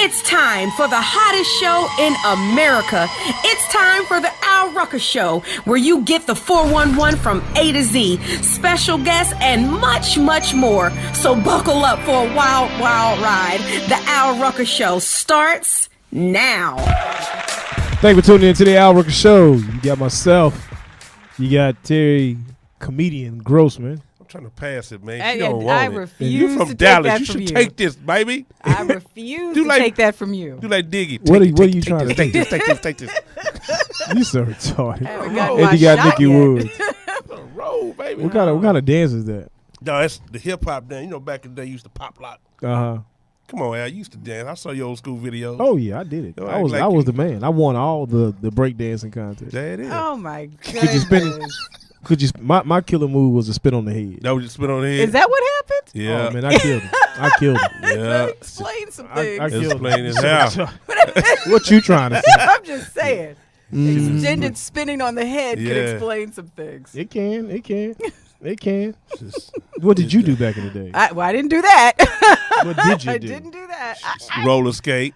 It's time for the hottest show in America. It's time for the Rucker Show, where you get the 411 from A to Z, special guests, and much, much more. So buckle up for a wild, wild ride. The Rucker Show starts now. Thank you for tuning in to the Rucker Show. You got myself. You got Terry, comedian Grossman. I'm trying to pass it, man. I refuse you from to Dallas. take that You from should you. take this, baby. I refuse to take that from you. Do like Diggy. What are you trying to take this? Take this. You so retarded. And you got Nikki Woods. Roll, baby. What kind of dance is that? No, that's the hip hop dance. You know, back in the day, you used to pop lock. Uh-huh. Come on, Al. You used to dance. I saw your old school videos. Oh yeah, I did it. No, I was the man. I won all the break dancing contests. There it is. Oh my Could you spin it? My killer move was to spit on the head. That was just spit on the head. Is that what happened? Yeah. Oh, man, I killed him. Yeah. Explain some things. I It's killed plain him. as hell. What you trying to say? I'm just saying. Extended spinning on the head could Yeah. explain some things. It can. What did you do back in the day? I didn't do that. What did you I do? didn't do that. Roller skate.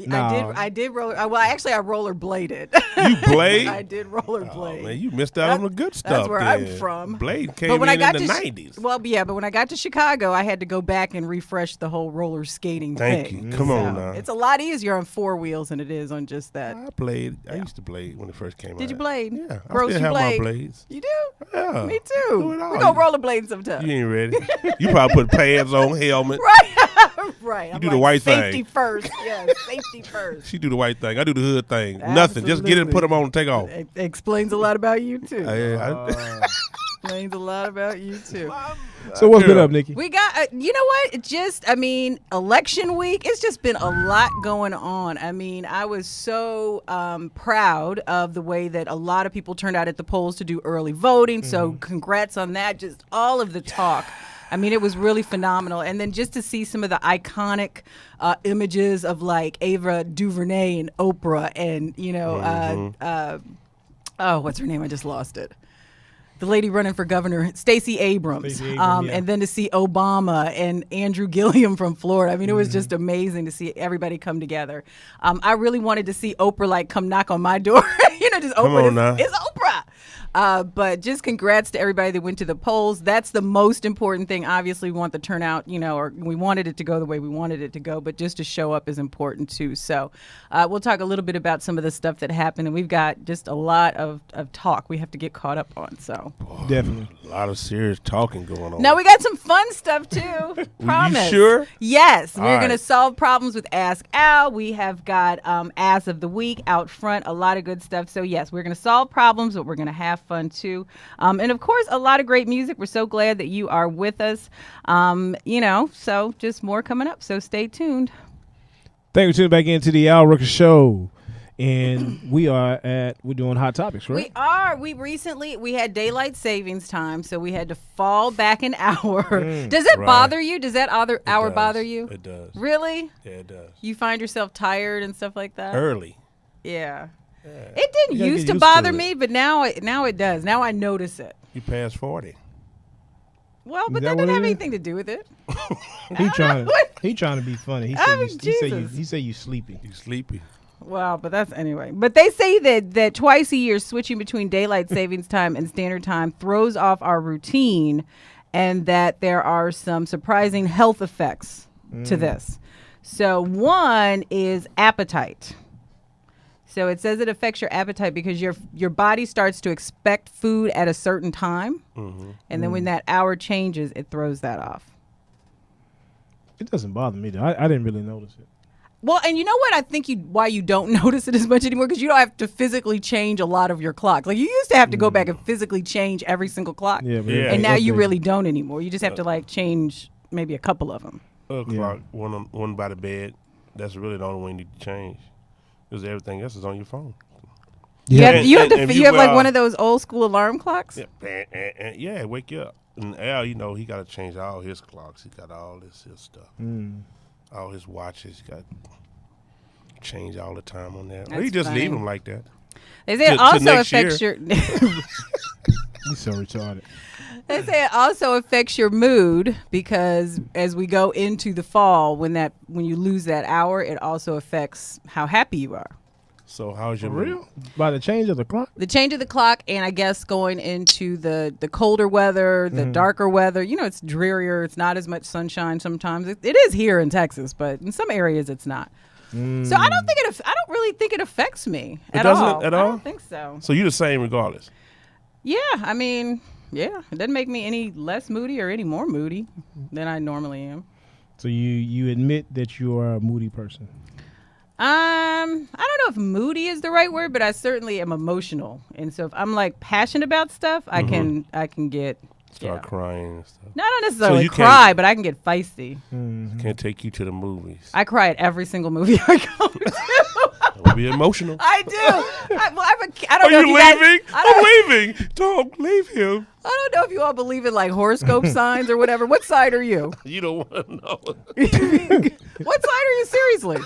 Nah. I did roller. Well, actually, I rollerbladed. You blade? I did Oh, rollerblade. man, you missed out on the good stuff. That's where I'm then. from. Blade came But when I in got the to 90s. Well, yeah, but when I got to Chicago, I had to go back and refresh the whole roller skating Thank thing. you. Come on So now. It's a lot easier on four wheels than it is on just that. I used to blade when it first came out. Did you blade? Yeah. I Gross, still you have blade? my blades. You do? Yeah. Me Do too. it all. We go rollerblade sometime. You ain't ready. You probably put pads on, helmet. Right. right. I'm do the like, white thing. Safety first. Yes, safety first. She do the white thing. I do the hood thing. Nothing. Just get it and put them on and take off. It explains a lot about you too. I- Explains a lot about you too. So what's been up, Nikki? We got, you know what? Election week, it's just been a lot going on. I mean, I was so proud of the way that a lot of people turned out at the polls to do early voting. So congrats on that. Just all of the talk. I mean, it was really phenomenal. And then just to see some of the iconic images of like Ava DuVernay and Oprah and, what's her name? I just lost it. The lady running for governor, Stacey Abrams. Yeah. And then to see Obama and Andrew Gilliam from Florida. I mean, it was just amazing to see everybody come together. I really wanted to see Oprah come knock on my door. Just Come Oprah. on now. It's Oprah. But just congrats to everybody that went to the polls. That's the most important thing. Obviously, we want the turnout, or we wanted it to go the way we wanted it to go, but just to show up is important too. So we'll talk a little bit about some of the stuff that happened, and we've got just a lot of talk we have to get caught up on. So Definitely. A lot of serious talking going on. now we got some fun stuff too. Promise. You sure? Yes, All we're right. going to solve problems with Ask Al. We have got Ass of the Week out front, a lot of good stuff. So yes, we're going to solve problems, but we're going to have fun too. And of course, a lot of great music. We're so glad that you are with us. So just more coming up. So stay tuned. Thank you for tuning back into the Rucker Show. And we're doing Hot Topics, right? We are. We had daylight savings time, so we had to fall back an hour. Does it Right. bother you? Does that hour does. bother you? It does. Really? Yeah, it does. You find yourself tired and stuff like that? Early. Yeah. It You didn't gotta used get to used to bother it. me, but now it does. Now I notice it. You passed 40. Well, but that that what doesn't it have is? anything to do with it. He trying to be funny. He Jesus. said you sleepy. You sleepy. Well, but that's anyway. But they say that twice a year switching between daylight savings time and standard time throws off our routine, and that there are some surprising health effects to this. So one is appetite. So it says it affects your appetite because your body starts to expect food at a certain time, and then when that hour changes, it throws that off. It doesn't bother me though. I didn't really notice it. Well, and you know what? I think why you don't notice it as much anymore because you don't have to physically change a lot of your clocks. Like you used to have to go back and physically change every single clock, Yeah, but Yeah. and now you updated. really don't anymore. You just have to change maybe a couple of them. O'clock, one by the bed. That's really the only one you need to change. Because everything else is on your phone. Yeah. You have And if you have like will- one of those old school alarm clocks. Yeah, wake you up. And Al, he got to change all his clocks. He got all his stuff. All his watches. He got to change all the time on that. Or That's he just funny. leave them like that. They say it To also next affects year. your. He's so retarded. They say it also affects your mood because as we go into the fall, when you lose that hour, it also affects how happy you are. So how's your Real? By the change of the clock? The change of the clock, and I guess going into the colder weather, the darker weather. It's drearier. It's not as much sunshine sometimes. It is here in Texas, but in some areas it's not. So I don't really think it affects me at all. It doesn't at all? I don't think so. So you're the same regardless. Yeah, I mean, yeah, it doesn't make me any less moody or any more moody than I normally am. So you admit that you are a moody person? I don't know if moody is the right word, but I certainly am emotional. And so if I'm like passionate about stuff, I can get Start crying and stuff. not necessarily you cry, can't- but I can get feisty. Can't take you to the movies. I cry at every single movie I go to. I'll be emotional. I do. I Are don't know you if you leaving? guys, I I'm leaving. Don't leave him. don't know if you all believe in like horoscope signs or whatever. What side are you? You don't want to know. What side are you seriously?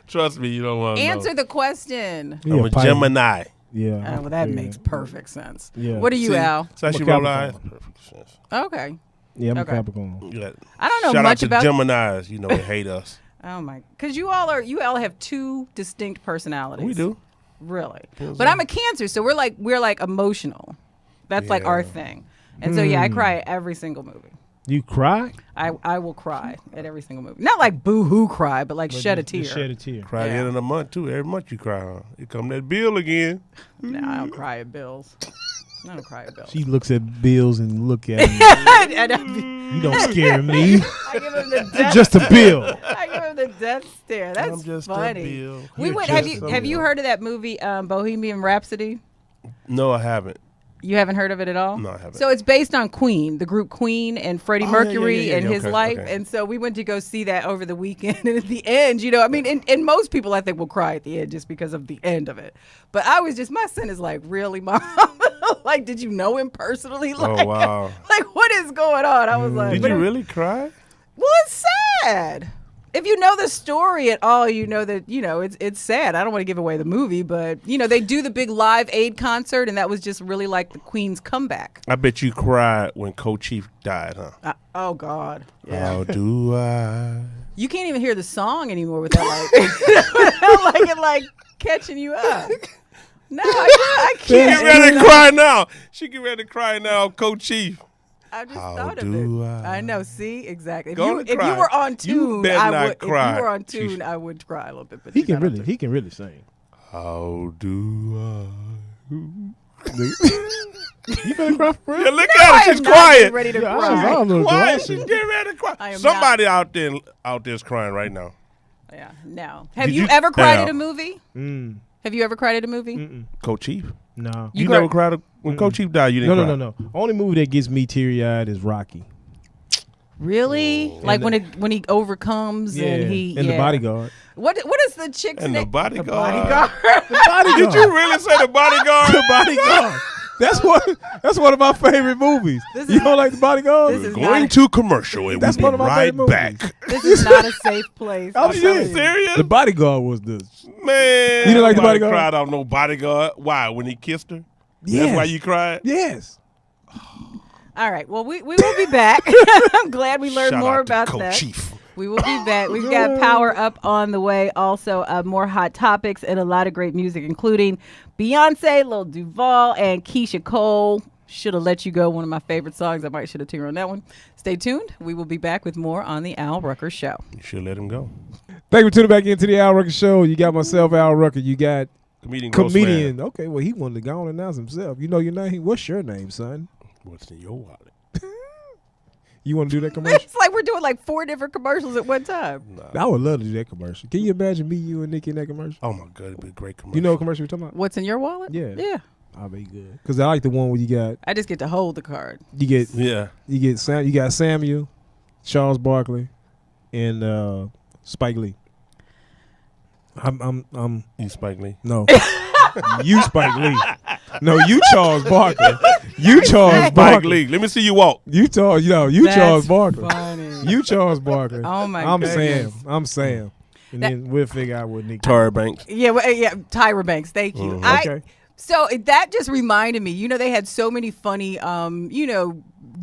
Trust me, you don't want to know. Answer the question. I'm a Pisces. Gemini. Yeah. Well, that yeah. makes perfect sense. Yeah. What are you, See, Al? So she I'm a roll eyes. Capricorn. Perfect sense. Okay. Yeah, I'm Okay. a Capricorn. You got- I don't know Shout much out about. to Geminis. You know they hate us. Oh my! Because you all have two distinct personalities. We do. Really, but I'm a Cancer, so we're like emotional. That's like our Yeah. thing. And so I cry at every single movie. You cry? I will cry at every single movie. Not like boo-hoo cry, but like shed a Just tear. Shed a tear. Cry Yeah. the end of the month too. Every month you cry. Huh? Here come that bill again. No, I don't cry at bills. I don't cry at bills. She looks at bills and look at me. You don't scare me. I give him the death. Just a bill. I give him the death stare. That's I'm just a funny. bill. We You're went. just a Have you bill. heard of that movie Bohemian Rhapsody? No, I haven't. You haven't heard of it at all? No, I haven't. So it's based on Queen, the group Queen, and Freddie Oh, yeah, Mercury and his okay, life. okay. And so we went to go see that over the weekend. And at the end, I mean, and most people I think will cry at the end just because of the end of it. But I was just, my son is like, really, Mom? Like, did you know him personally? Like, Oh, wow. Like, what is going on? I was like, Did what you am- really cry? Well, it's sad. If you know the story at all, you know that, it's sad. I don't want to give away the movie, but, they do the big Live Aid concert, and that was just really like the Queen's comeback. I bet you cried when Co-Chief died, huh? Oh, God. How do I? You can't even hear the song anymore without like, it like catching you up. No, I She can't. get ready to cry now. She get ready to cry now, Co-Chief. I just How thought of do it. I? I know. See, exactly. If Go you on and if you cry. were on You tune, better I not would. cry. If you were on Sheesh. tune, I would cry a little bit. But He you can got really sing. How do I? You better cry for Yeah, real? look I at her. am She's not quiet. ready to Yeah, I cry. was all a little Quiet. glossy. She's getting ready to cry. I am Somebody out there's crying right now. Yeah. No. Have Did you you- ever cried Yeah. at a movie? Mm, Have you ever cried at a movie? Co-Chief. no. You, You never cried- cried when Co-Chief died. You didn't No, cry. no. Only movie that gets me teary-eyed is Rocky. Really? Like when he overcomes and he and the Bodyguard. What is the chick's And the name? Bodyguard. Bodyguard. Did you really say the Bodyguard? The Bodyguard. That's one of my favorite movies. This You is- don't like The Bodyguard? this is Going not- to commercial and That's we'll one of be my right favorite back. This is not a safe place. Oh, I'm yeah. telling you. Serious? The Bodyguard was the Man. You didn't like The nobody Bodyguard? cried out no Bodyguard. Why? When he kissed her? Yes. That's why you cried? Yes. All right. Well, we will be back. I'm glad we learned Shout more out to about that. Co-Chief. We will be back. We've got Power Up on the way. Also, more hot topics and a lot of great music, including Beyonce, Lil Duval, and Keisha Cole. Should have let you go. One of my favorite songs. I might should have tuned on that one. Stay tuned. We will be back with more on the Al Rucker Show. You should let him go. Thank you for tuning back into the Al Rucker Show. You got myself, Al Rucker. You got Comedian. Okay, well, he wanted to go on and announce himself. You know your name? What's your name, son? What's in your wallet? You want to do that commercial? It's like we're doing like 4 different commercials at one time. I would love to do that commercial. Can you imagine me, you, and Nikki in that commercial? Oh, my God. It'd be a great commercial. You know what commercial we're talking about? What's in your wallet? Yeah. Yeah. I'll be good. Because I like the one where you I just get to hold the card. get Yeah. you got Samuel, Charles Barkley, and Spike Lee. I'm You Spike Lee. no. You Spike Lee. No, you Charles Barkley. You Charles Spike Barkley. Lee. Let me see you walk. You Charles That's Charles Barkley. funny. You Charles Barkley. Oh, my I'm goodness. Sam. And That- then we'll figure out what Nick. Tara Banks. Yeah, Tyra Banks. Thank you. Mhm. Okay. So that just reminded me. They had so many funny,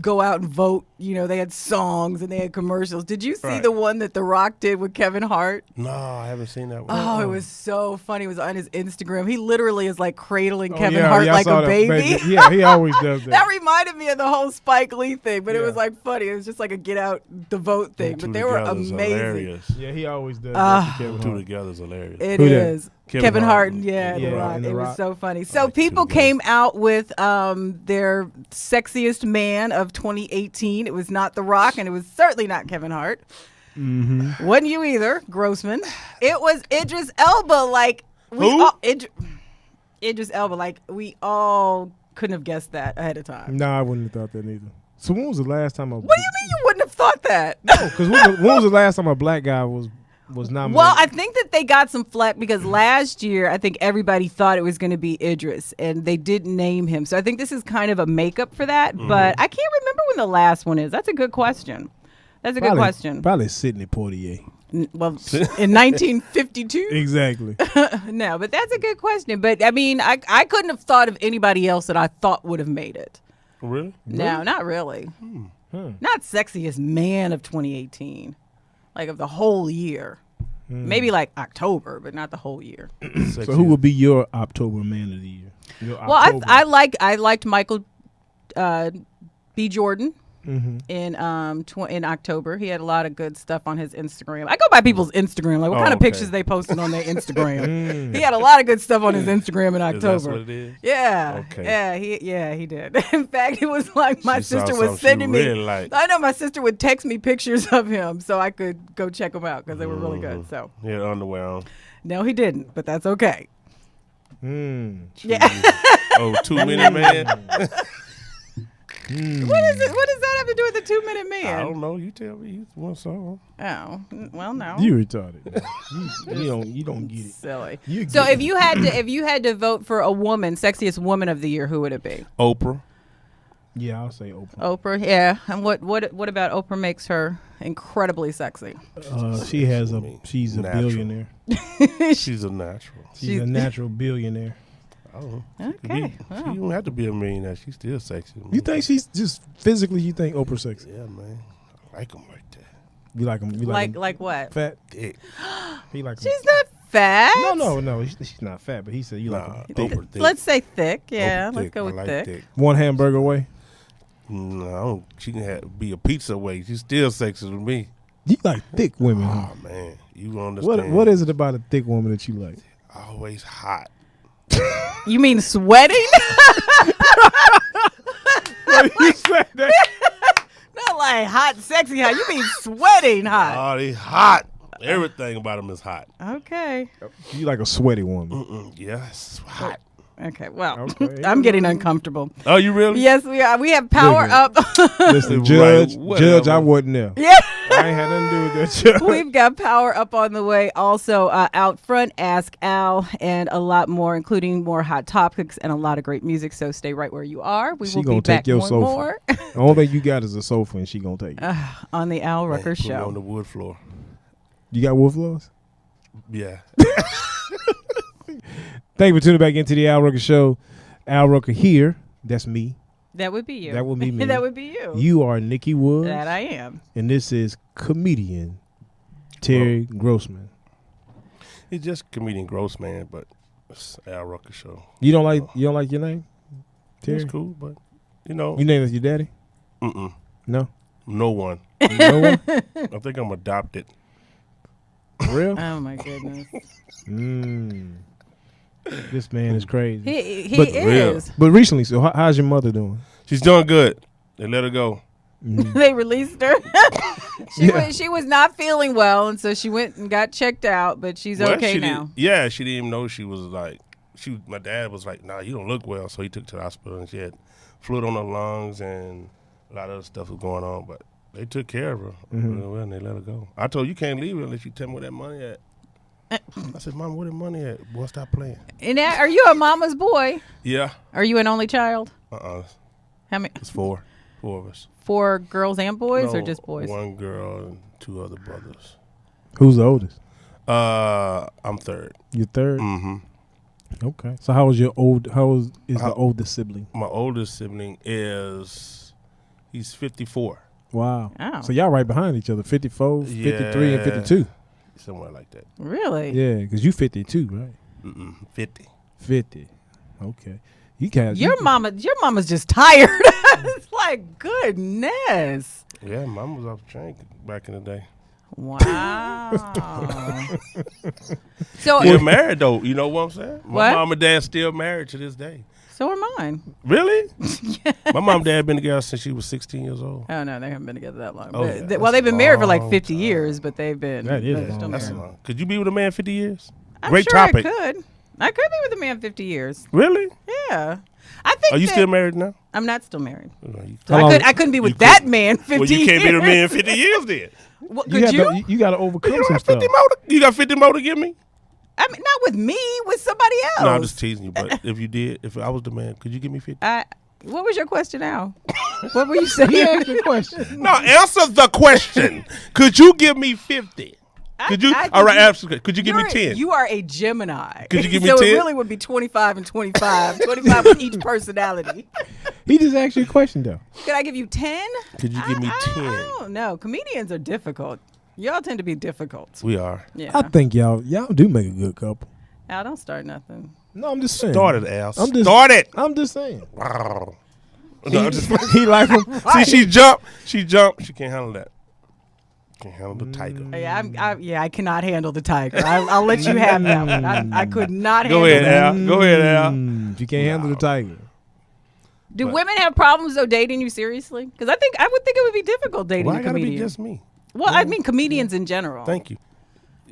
go out and vote. You know, they had songs and they had commercials. Did you see Right. the one that The Rock did with Kevin Hart? No, I haven't seen that one. Oh, it was so funny. It was on his Instagram. He literally is like cradling Oh, Kevin yeah, Hart yeah, I like saw a that, baby. Yeah, he always does that. That reminded me of the whole Spike Lee thing, but it Yeah. was like funny. It was just like a get out the vote thing. But they were amazing. Hilarious. Yeah, he always does that to Kevin Two Hart. together is hilarious. It Who that? is. Kevin Hart, and Yeah, The Rock. and The It was Rock. so funny. So like two people together. came out with their sexiest man of 2018. It was not The Rock, and it was certainly not Kevin Hart. Mm-hmm. Wasn't you either, Grossman. It was Idris Elba. Like Who? Idris Elba. Like we all couldn't have guessed that ahead of time. No, I wouldn't have thought that either. So when was the last time What do you mean you wouldn't have thought that? Because when was the last time a black guy was nominated? Well, I think that they got some flack because last year I think everybody thought it was going to be Idris and they didn't name him. So I think this is kind of a makeup for that. But I can't remember when the last one is. That's a good question. That's a good question. Probably Sidney Poitier. Well, in 1952? Exactly. No, but that's a good question. But I mean, I couldn't have thought of anybody else that I thought would have made it. Really? No, not really. Not sexiest man of 2018. Like of the whole year. Maybe like October, but not the whole year. So who would be your October man of the year? Your Well, October. I liked Michael B. Jordan in October. He had a lot of good stuff on his Instagram. I go by people's Instagram, like what kind of okay. pictures they posted on their Instagram. He had a lot of good stuff on his Instagram in October. Is that what it is? Yeah. Okay. Yeah, he did. In fact, it was like my She saw sister something was she sending me. really liked. I know my sister would text me pictures of him so I could go check them out because they were really good. So He had underwear on. no, he didn't, but that's okay. Yeah. Oh, 2 minute man? What is it? What does that have to do with the 2-minute man? I don't know. You tell me. You want some? Oh, well, no. You retarded. you don't get it. Silly. You So get if you had to vote for a woman, sexiest woman of the year, who would it be? Oprah. Yeah, I'll say Oprah. Oprah, yeah. And what about Oprah makes her incredibly sexy? She's a Natural. billionaire. She's a natural. She's a natural billionaire. Oh, Okay. She don't have to be a millionaire. She's still sexy. to me. You think she's just physically? You think Oprah sexy? Yeah, man. I like them like that. You like him? You like him Like what? fat? Thick. He like 'em- She's not fat. No. She's not fat, but he said you like Nah, him thick. Oprah thick. Let's say thick. Yeah, Oprah let's thick. go I with like thick. One hamburger away. No, I don't, she can be a pizza away. She's still sexy to me. You like thick women, huh? Oh man, you understand? What is it about a thick woman that you like? Always hot. You mean sweating? You said that. Not like hot, sexy hot. You mean sweating hot? Oh, they hot. Everything about them is hot. Okay. You like a sweaty woman. Yes, hot. Okay. Well, Okay. I'm getting uncomfortable. Oh, you really? Yes, we are. We have power up. Listen, Right, Judge, whatever. I wasn't there. Yeah. I ain't had nothing to do with that. Judge. We've got power up on the way. Also, out front, Ask Al, and a lot more, including more hot topics and a lot of great music. So stay right where you are. We She will gonna be back take your more sofa. and more The only thing you got is a sofa, and she gonna take it. on the Al Rucker Put me on Show. the wood floor. You got wood floors? Yeah. Thank you for tuning back into the Al Rucker Show. Al Rucker here. That's me. That would be you. That would be me. That would be you. You are Nikki Woods. That I am. And this is comedian Terry Grossman. He's just comedian gross man, but it's Al Rucker Show. You don't like your name? Terry? It's cool, but you know. You named it your daddy? No? No one. No one? I think I'm adopted. For real? Oh my goodness. This man is crazy. He But is. But recently, so how's your mother doing? She's doing good. They let her go. They released her. Yeah. she was not feeling well, and so she went and got checked out, but she's Well, okay she now. she didn't even know she was like. My dad was like, "Nah, you don't look well," so he took her to the hospital, and she had fluid on her lungs and a lot of other stuff was going on. But they took care of her really well, and they let her go. I told her, you can't leave her unless you tell me where that money at. I said, "Mom, where the money at? Boy, stop playing." And are you a mama's boy? Yeah. Are you an only child? How many? It's four of us. 4 girls and boys, or No, just boys? One girl and 2 other brothers. Who's the oldest? I'm third. You're third? Mm-hmm. Okay. So how is the oldest sibling? My oldest sibling He's 54. Wow. Oh. So y'all right behind each other, 54, 53, and 52. Somewhere like that. Really? Yeah, because you 52, right? 50. 50. Okay. You can't. Your mama's just tired. It's like, goodness. Yeah, Mom was off the train back in the day. Wow. So Still married though. You know what I'm saying? My What? mom and dad still married to this day. so are mine. Really? My mom and dad been together since she was 16 years old. Oh no, they haven't been together that long. Oh, But yeah, well, that's they've been married for like long 50 time. years, but they've been. That is they're long. still That's married. long. Could you be with a man 50 years? I'm Great sure topic. I could be with a man 50 years. Really? Yeah. I think Are you that- still married now? I'm not still married. No, you- So How long- I couldn't be with you that couldn't. man 50 Well, you can't be years. with a man 50 years then. What, You could you? You got to overcome You some got stuff. 50 more? You got 50 more to give me? I mean, not with me, with somebody else. No, I'm just teasing you. But if you did, if I was the man, could you give me 50? What was your question now? What were you saying? He asked the question. No, answer the question. Could you give me 50? Could you? I think All right, you- absolutely. Could you give me You're- 10? You are a Gemini. Could you give me so 10? it really would be 25 and 25. 25 with each personality. He just asked you a question, though. Could I give you 10? Could you give me 10? I don't know. Comedians are difficult. Y'all tend to be difficult. We are. Yeah. I think y'all do make a good couple. Al, don't start nothing. No, I'm just saying. Started, Al. I'm just- Started. I'm just saying. No, I'm just, He like him. see, she jumped. She jumped. She can't handle that. Can't handle the tiger. Yeah, I cannot handle the tiger. I'll let you have that one. I could not Go handle ahead, that. Al. Go ahead, Al. You can't handle the tiger. Do women have problems though dating you seriously? Because I would think it would be difficult dating Why a it gotta be comedian. just me? Well, I mean comedians in general. Thank you.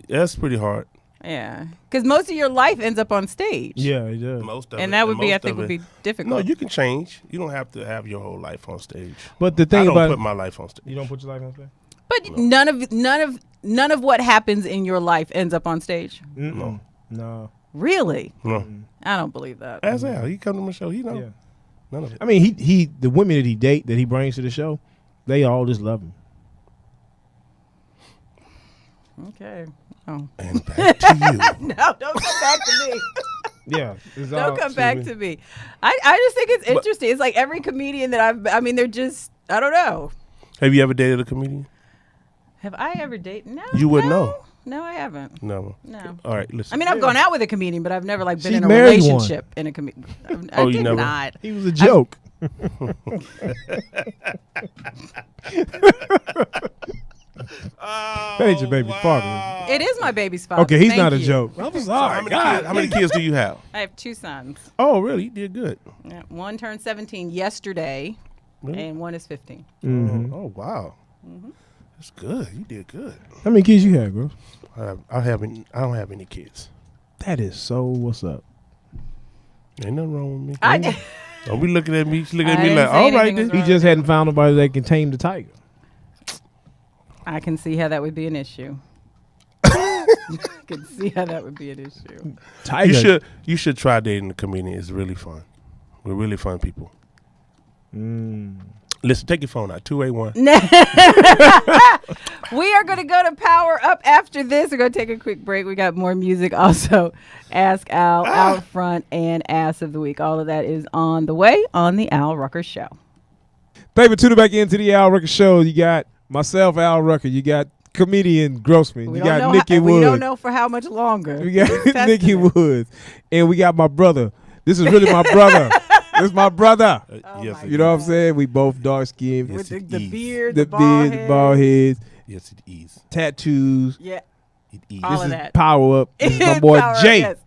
That's pretty hard. Yeah, because most of your life ends up on stage. Yeah, he does. Most of And it. that would be, I most think, of would it- be difficult. No, you can change. You don't have to have your whole life on stage. But the I thing don't about put my life on stage. you don't put your life on stage. But none of what happens in your life ends up on stage. No. No. Really? No. I don't believe that. Ask Al. He come to my show. He know. Yeah. None of it. I mean, he the women that he brings to the show, they all just love him. Okay. Oh. And back to you. No, don't come back to me. Yeah, Don't come back to me. I just think it's interesting. It's like every comedian that I mean, they're just, I don't know. Have you ever dated a comedian? Have I ever dated? No. You wouldn't no. know. No, I haven't. No. No. All right, listen. I mean, I've gone out with a comedian, but I've never like been She in a married one. relationship in a comedian. I Oh, you did never? not. He was a joke. Oh, That ain't your baby father. It is my baby's father. Okay, he's Thank not a you. joke. I'm sorry. How many kids do you have? I have two sons. Oh, really? You did good. Yeah, one turned 17 yesterday, Really? and one is 15. Mm-hmm. Oh, wow. That's good. You did good. How many kids you have, bro? I don't have any kids. That is so. What's up? Ain't nothing wrong with me. I, Don't be looking at me. She looking at I me didn't like, say all right, anything was then. He just hadn't found nobody that can tame the tiger. I can see how that would be an issue. I can see how that would be an issue. Tiger. You should try dating a comedian. It's really fun. We're really fun people. Listen, take your phone out. 281. We are going to go to Power Up after this. We're going to take a quick break. We got more music. Also, Ask Al, Out Front, and Ass of the Week. All of that is on the way on the Al Rucker Show. Baby, tune back into the Al Rucker Show. You got myself, Al Rucker. You got comedian Grossman. We You don't got know Nikki how, Woods. We don't know for how much longer. We got It's Nikki testing. Woods. And we got my brother. This is really my brother. This is my brother. Yes, You know what I'm saying? We both dark skinned. Yes, With the, it the is. beard, The the bald beard, head. the bald heads, Yes, it is. tattoos. Yeah. It is. All This of is that. Power Up. This is my boy Power Up, Jay. yes.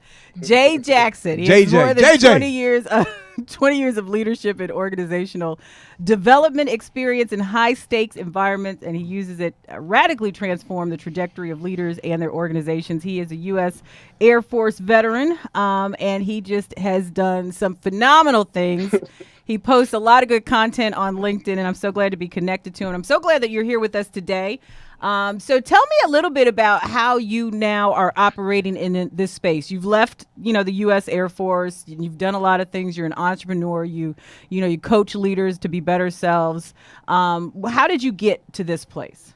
Jay Jackson. He JJ. has more than JJ. 20 years of 20 years of leadership and organizational development experience in high stakes environments, and he uses it to radically transform the trajectory of leaders and their organizations. He is a U.S. Air Force veteran, and he just has done some phenomenal things. He posts a lot of good content on LinkedIn, and I'm so glad to be connected to him. I'm so glad that you're here with us today. So tell me a little bit about how you now are operating in this space. You've left, the U.S. Air Force. You've done a lot of things. You're an entrepreneur. You coach leaders to be better selves. How did you get to this place?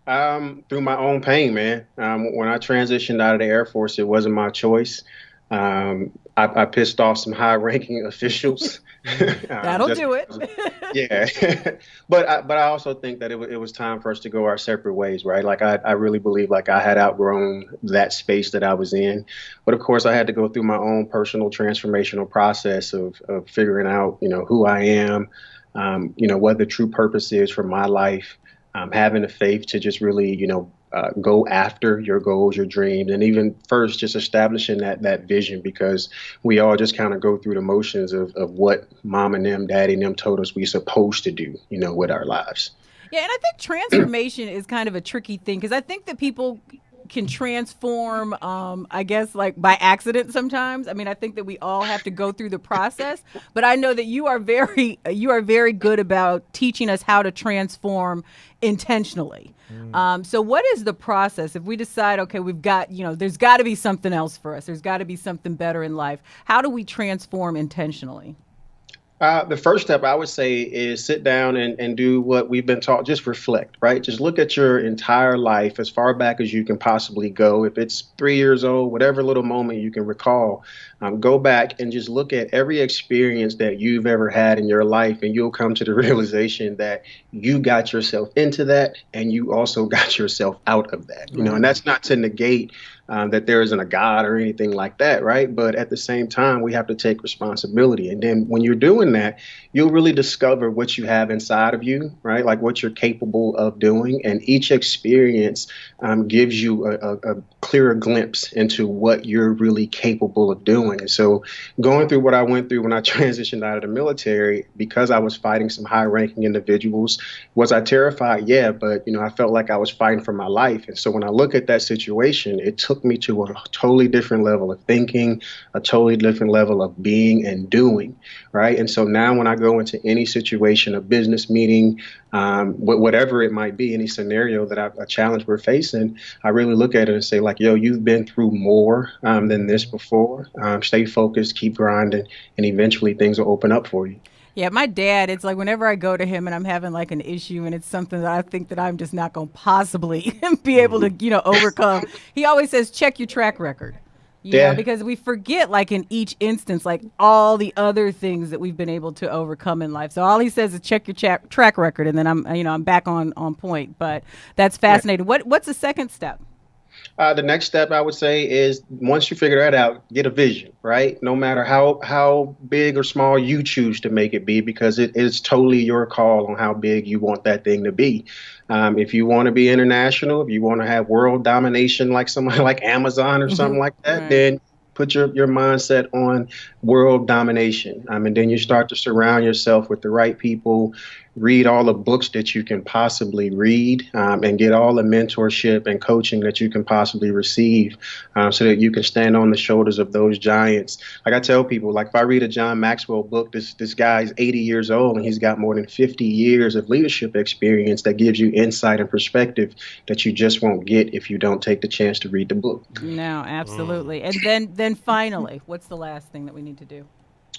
Through my own pain, man. When I transitioned out of the Air Force, it wasn't my choice. I pissed off some high-ranking officials. That'll Just do it. yeah, but I also think that it was time for us to go our separate ways, right? Like I really believe like I had outgrown that space that I was in, but of course I had to go through my own personal transformational process of figuring out who I am, what the true purpose is for my life, having the faith to just really go after your goals, your dreams, and even first just establishing that vision, because we all just kind of go through the motions of what mom and them, daddy and them told us we supposed to do, with our lives. Yeah, and I think transformation is kind of a tricky thing because I think that people can transform, I guess, like by accident sometimes. I mean, I think that we all have to go through the process, but I know that you are very good about teaching us how to transform intentionally. So what is the process if we decide, okay, we've got, there's got to be something else for us. There's got to be something better in life. How do we transform intentionally? The first step I would say is sit down and do what we've been taught. Just reflect, right? Just look at your entire life as far back as you can possibly go. If it's 3 years old, whatever little moment you can recall, go back and just look at every experience that you've ever had in your life, and you'll come to the realization that you got yourself into that and you also got yourself out of that. And that's not to negate that there isn't a God or anything like that, right? But at the same time, we have to take responsibility. And then when you're doing that, you'll really discover what you have inside of you, right? Like what you're capable of doing. And each experience gives you a clearer glimpse into what you're really capable of doing. And so going through what I went through when I transitioned out of the military, because I was fighting some high ranking individuals, was I terrified? Yeah, but I felt like I was fighting for my life. And so when I look at that situation, it took me to a totally different level of thinking, a totally different level of being and doing, right? And so now when I go into any situation, a business meeting, whatever it might be, any scenario that a challenge we're facing, I really look at it and say like, yo, you've been through more than this before. Stay focused, keep grinding, and eventually things will open up for you. Yeah, my dad, it's like whenever I go to him and I'm having like an issue and it's something that I think that I'm just not going to possibly be able to, overcome, he always says, check your track record. Because we forget, like in each instance, like all the other things that we've been able to overcome in life. So all he says is check your track record, and then I'm back on point. But that's fascinating. What's the second step? The next step I would say is once you figure that out, get a vision, right? No matter how big or small you choose to make it be, because it is totally your call on how big you want that thing to be. If you want to be international, if you want to have world domination like somebody like Amazon or something like that, Right. then put your mindset on world domination. And then you start to surround yourself with the right people, read all the books that you can possibly read, and get all the mentorship and coaching that you can possibly receive, so that you can stand on the shoulders of those giants. Like I tell people, like if I read a John Maxwell book, this guy's 80 years old and he's got more than 50 years of leadership experience that gives you insight and perspective that you just won't get if you don't take the chance to read the book. No, absolutely. And then finally, what's the last thing that we need to do?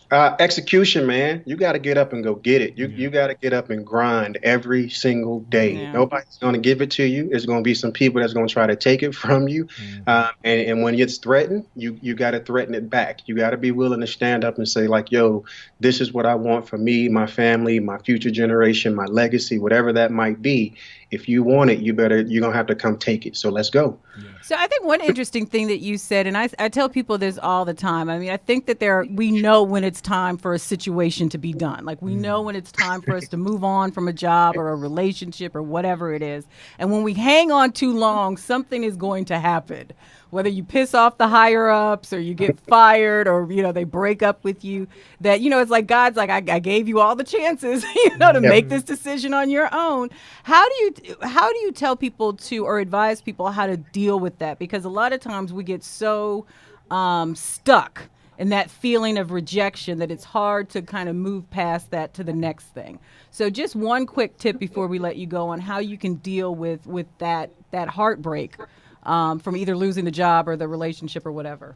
Execution, man. You got to get up and go get it. You got to get up and grind every single day. Yeah. Nobody's going to give it to you. There's going to be some people that's going to try to take it from you. And when it's threatened, you got to threaten it back. You got to be willing to stand up and say like, yo, this is what I want for me, my family, my future generation, my legacy, whatever that might be. If you want it, you're going to have to come take it. So let's go. So I think one interesting thing that you said, and I tell people this all the time. I mean, I think that we know when it's time for a situation to be done. Like we know when it's time for us to move on from a job or a relationship or whatever it is. And when we hang on too long, something is going to happen. Whether you piss off the higher ups or you get fired or, they break up with you, that, it's like God's like, I gave you all the chances, to make this decision on your own. How do you tell people or advise people how to deal with that? Because a lot of times we get so stuck in that feeling of rejection that it's hard to kind of move past that to the next thing. So just one quick tip before we let you go on how you can deal with that heartbreak from either losing the job or the relationship or whatever.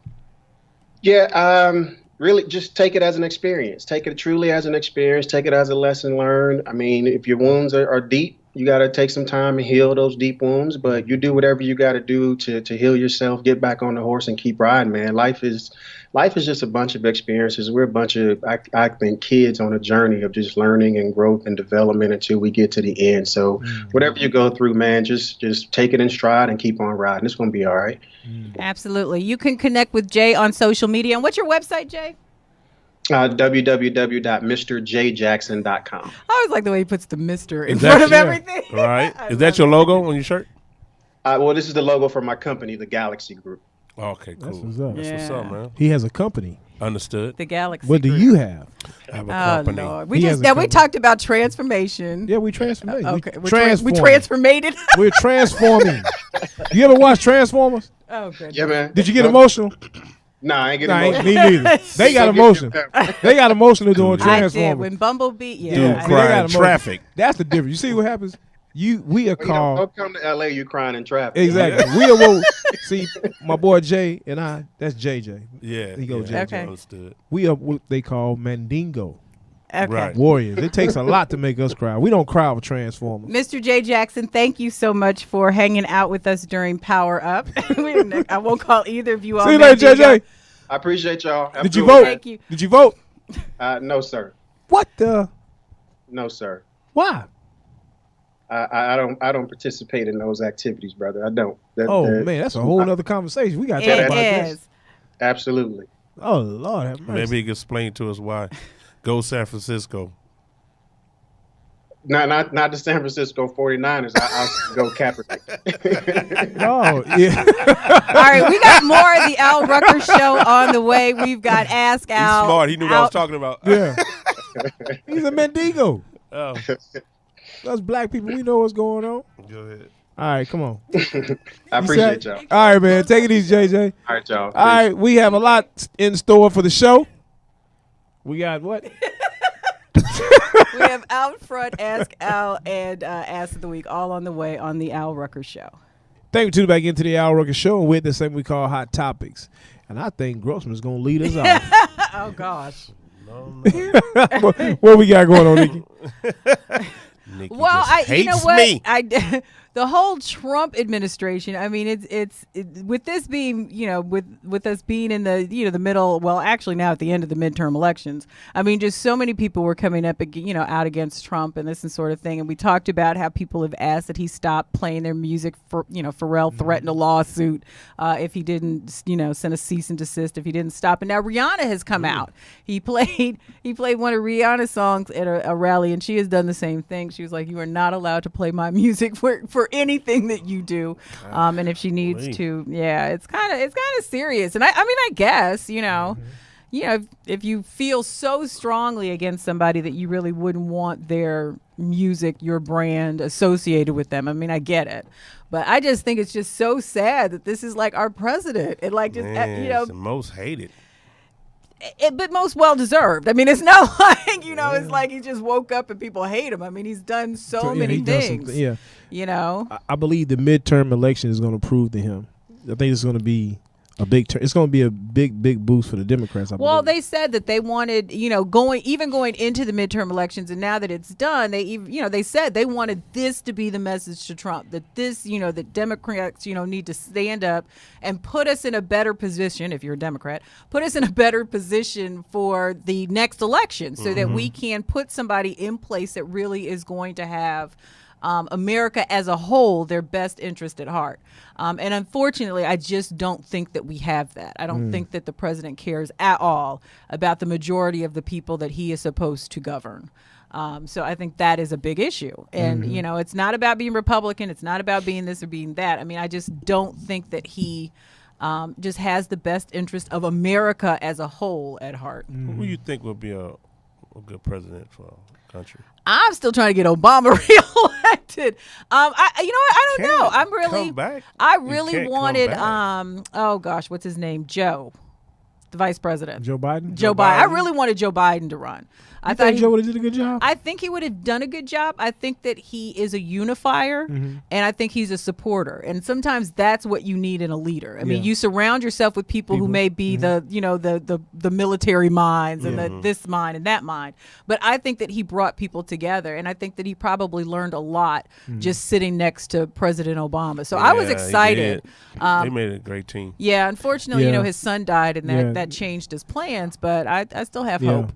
Yeah, really just take it as an experience. Take it truly as an experience. Take it as a lesson learned. I mean, if your wounds are deep, You got to take some time and heal those deep wounds, but you do whatever you got to do to heal yourself, get back on the horse and keep riding, man. Life is just a bunch of experiences. We're a bunch of, I think, kids on a journey of just learning and growth and development until we get to the end. So whatever you go through, man, just take it in stride and keep on riding. It's going to be all right. Absolutely. You can connect with Jay on social media. And what's your website, Jay? www.mrjjackson.com. I always like the way he puts the Mr. in front of everything. Right. Is that your logo on your shirt? Well, this is the logo for my company, the Galaxy Group. Okay, cool. That's what's up. That's what's up, man. He has a company. Understood. The Galaxy What do Group. you have? I have a Oh, company. Lord. He has a We company. talked about transformation. Yeah, we transformed. Okay. We We transformed. transformated. We're transforming. You ever watch Transformers? Oh, good. Yeah, man. Did you get emotional? Nah, I ain't Nah, getting me emotional. neither. They got emotion. They got emotional doing I Transformers. did. When Bumblebee, yeah. Dude, I- They got crying emotion. traffic. That's the difference. You see what happens? We are called. Don't come to LA, you crying in traffic. Exactly. We are what, see, my boy Jay and I, that's JJ. Yeah. He goes, yeah, Okay. Understood. We are what they call Mandingo Okay. Right. warriors. It takes a lot to make us cry. We don't cry with Transformers. Mr. J. Jackson, thank you so much for hanging out with us during Power Up. I won't call either of you all. See you later, Mandingo. JJ. I appreciate y'all. Have Did a you good one, vote? man. Thank you. Did you vote? No, sir. What the? No, sir. Why? I don't participate in those activities, brother. I don't. Oh man, that's a whole nother conversation. We got to talk It about this. is. Absolutely. Oh Lord, have mercy. Maybe he can explain to us why. Go San Francisco. Not the San Francisco 49ers. I'll go Kaepernick. Oh yeah. All right, we got more of the Al Rucker Show on the way. We've got Ask He's Al. smart. He knew what I was talking about. Yeah. He's a Mandingo. Oh, Us black people, we know what's going on. go ahead. All right, come on. I appreciate y'all. All right, man. Take it easy, JJ. All right, y'all. All right, we have a lot in store for the show. We got what? We have Out Front, Ask Al, and Ask of the Week all on the way on the Al Rucker Show. Thank you. Tuning back into the Al Rucker Show, and with this thing we call Hot Topics. And I think Grossman's going to lead us off. Oh, gosh. What we got going on, Nikki? Nikki Well, just you know hates what? me. The whole Trump administration. I mean, it's with this being, with us being in the, the middle. Well, actually now at the end of the midterm elections. I mean, just so many people were coming up, out against Trump and this and sort of thing. And we talked about how people have asked that he stop playing their music. Pharrell threatened a lawsuit if he didn't, send a cease and desist if he didn't stop. And now Rihanna has come out. He played one of Rihanna's songs at a rally, and she has done the same thing. She was like, "You are not allowed to play my music for anything that you do." And if she needs to, it's kind of serious. And I guess, if you feel so strongly against somebody that you really wouldn't want their music, your brand associated with them. I mean, I get it. But I just think it's just so sad that this is like our president. And like, just, It's the most hated. But most well-deserved. I mean, it's not like, it's like he just woke up and people hate him. I mean, he's done so many he does things. I believe the midterm election is going to prove to him. I think it's going to be a big it's going to be a big boost for the Democrats. Well, they said that they wanted, going into the midterm elections, and now that it's done, they said they wanted this to be the message to Trump, that this, that Democrats, need to stand up and put us in a better position. If you're a Democrat, put us in a better position for the next election, so that we can put somebody in place that really is going to have America as a whole, their best interest at heart. And unfortunately, I just don't think that we have that. I don't think that the president cares at all about the majority of the people that he is supposed to govern. So I think that is a big issue. And, it's not about being Republican. It's not about being this or being that. I mean, I just don't think that he just has the best interest of America as a whole at heart. Who do you think would be a good president for our country? I'm still trying to get Obama reelected. I don't know. I'm really, come back. I You really can't come wanted, back. oh gosh, what's his name? Joe, the vice president. Joe Biden. Joe Biden. I really wanted Joe Biden to run. I thought Joe would have did a good job. I think he would have done a good job. I think that he is a unifier, and I think he's a supporter. And sometimes that's what you need in a leader. I mean, you surround yourself with people who may be the the military minds and the this mind and that mind. But I think that he brought people together, and I think that he probably learned a lot just sitting next to President Obama. So I was excited. They made a great team. Yeah, unfortunately, his son died, and that changed his plans. But I still have hope.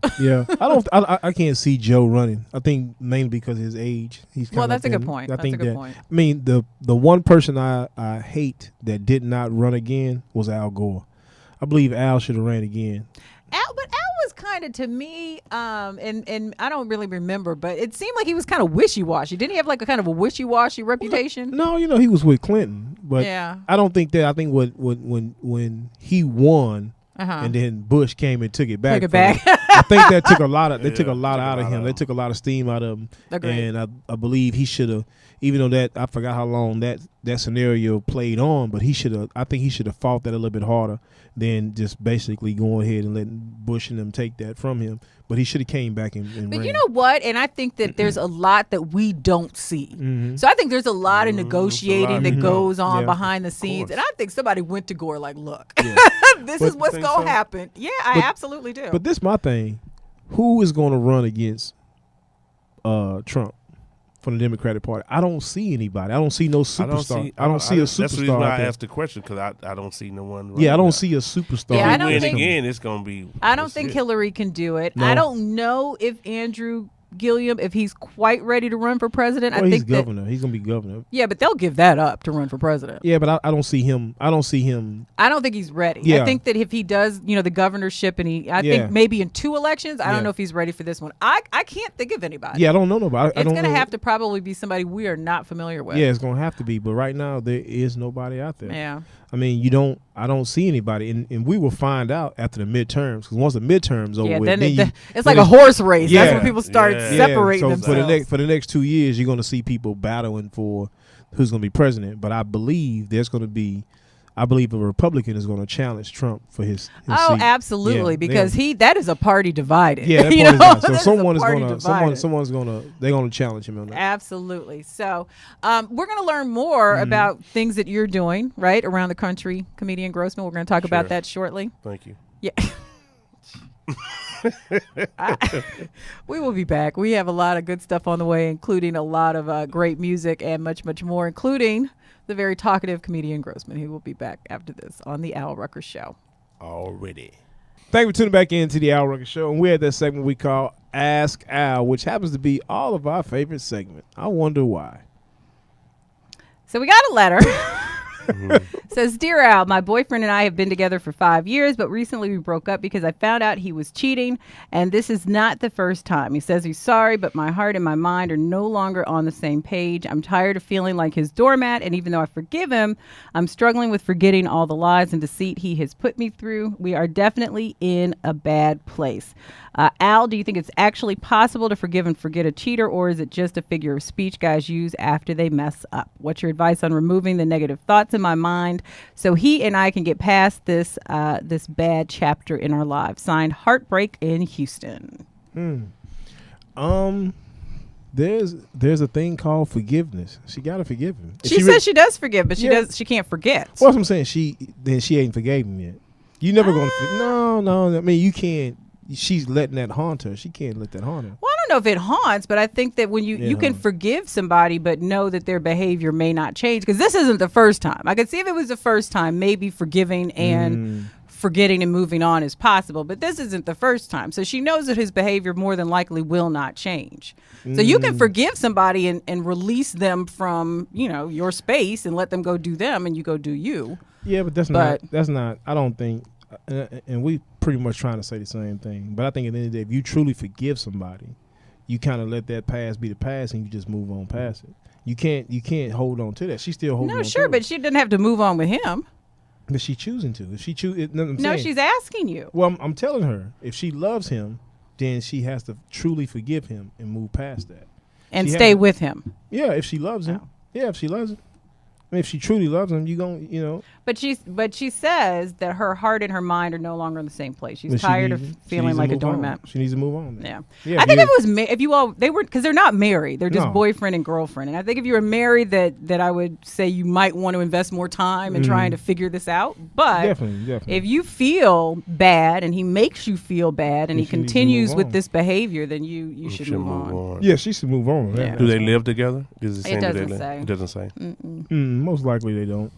I can't see Joe running. I think mainly because of his age. That's a good point. That's a good point. I mean, the one person I hate that did not run again was Al Gore. I believe Al should have ran again. Al was kind of, to me, and I don't really remember, but it seemed like he was kind of wishy-washy. Didn't he have like a kind of a wishy-washy reputation? No, he was with Clinton, but I don't think that. I think when he won. And then Bush came and took it back. I think that took a lot of. They took a lot out of him. They took a lot of steam out of him. Agreed. And I believe he should have, even though that I forgot how long that scenario played on, but he should have. I think he should have fought that a little bit harder than just basically going ahead and letting Bush and them take that from him. But he should have came back and But ran. you know what? And I think that there's a lot that we don't see. So I think there's a lot of negotiating that goes on behind the scenes. And I think somebody went to Gore like, look, this is what's going to happen. Yeah, I absolutely do. But this my thing. Who is going to run against Trump from the Democratic Party? I don't see anybody. I don't see no superstar. I don't see a superstar. That's the reason why I asked the question, because I don't see no one running. Yeah, I don't see a superstar. Yeah, I If don't we win think- again, it's going to be. I don't think Hillary can do it. No. I don't know if Andrew Gilliam, if he's quite ready to run for president. Well, I he's think governor. He's going to be governor. Yeah, but they'll give that up to run for president. Yeah, but I don't see him. I don't see him. I don't think he's ready. Yeah. I think that if he does, the governorship, and I think maybe in 2 elections, I don't know if he's ready for this one. I can't think of anybody. Yeah, I don't know nobody. It's going to have to probably be somebody we are not familiar with. Yeah, it's going to have to be. But right now, there is nobody out there. Yeah. I mean, I don't see anybody. And we will find out after the midterms. Because once the midterms over with, it's like a horse race. That's when people start separating so themselves. For the next 2 years, you're going to see people battling for who's going to be president. But I believe a Republican is going to challenge Trump for his seat. Absolutely, because that is a party divided. Yeah, that party divided. So someone's going to challenge him on that. Absolutely. So we're going to learn more about things that you're doing right around the country, Comedian Grossman. We're going to talk about that shortly. Thank you. Yeah. We will be back. We have a lot of good stuff on the way, including a lot of great music and much, much more, including the very talkative Comedian Grossman. He will be back after this on the Al Rucker Show. Already. Thank you for tuning back into the Al Rucker Show. And we're at that segment we call Ask Al, which happens to be all of our favorite segment. I wonder why. So we got a letter. Says, Dear Al, my boyfriend and I have been together for 5 years, but recently we broke up because I found out he was cheating, and this is not the first time. He says he's sorry, but my heart and my mind are no longer on the same page. I'm tired of feeling like his doormat, and even though I forgive him, I'm struggling with forgetting all the lies and deceit he has put me through. We are definitely in a bad place. Al, do you think it's actually possible to forgive and forget a cheater, or is it just a figure of speech guys use after they mess up? What's your advice on removing the negative thoughts in my mind so he and I can get past this bad chapter in our lives? Signed, Heartbreak in Houston. There's a thing called forgiveness. She got to forgive him. She says she does forgive, but she can't forget. Well, that's what I'm saying. She ain't forgave him yet. You never going to. No. I mean, you can't. She's letting that haunt her. She can't let that haunt her. Well, I don't know if it haunts, but I think that when you can forgive somebody, but know that their behavior may not change, because this isn't the first time. I could see if it was the first time, maybe forgiving and forgetting and moving on is possible, but this isn't the first time. So she knows that his behavior more than likely will not change. So you can forgive somebody and release them from, your space and let them go do them, and you go do you. Yeah, but that's not, I don't think, and we pretty much trying to say the same thing, but I think at the end of the day, if you truly forgive somebody, you kind of let that past be the past and you just move on past it. You can't hold on to that. She's still holding on to it. No, sure, but she doesn't have to move on with him. But she's choosing to. If she choose, no, she's asking you. Well, I'm telling her, if she loves him, then she has to truly forgive him and move past that. And stay with him. Yeah, if she loves him. Yeah, if she loves him. I mean, if she truly loves him, you gon' you know. But she says that her heart and her mind are no longer in the same place. She's But she tired needs- of she feeling needs to like a move on. doormat. She needs to move on. Yeah. Yeah, I think you- if it was if you all they were because they're not married, they're just No. boyfriend and girlfriend. And I think if you were married, that I would say you might want to invest more time in trying to figure this out. But Definitely. if you feel bad and he makes you feel bad and Then he she needs to continues move with on. this behavior, then you should move on. Yeah, she should move on. Yeah. Do they live together? Does It say that doesn't they live? say. It doesn't say. Most likely they don't.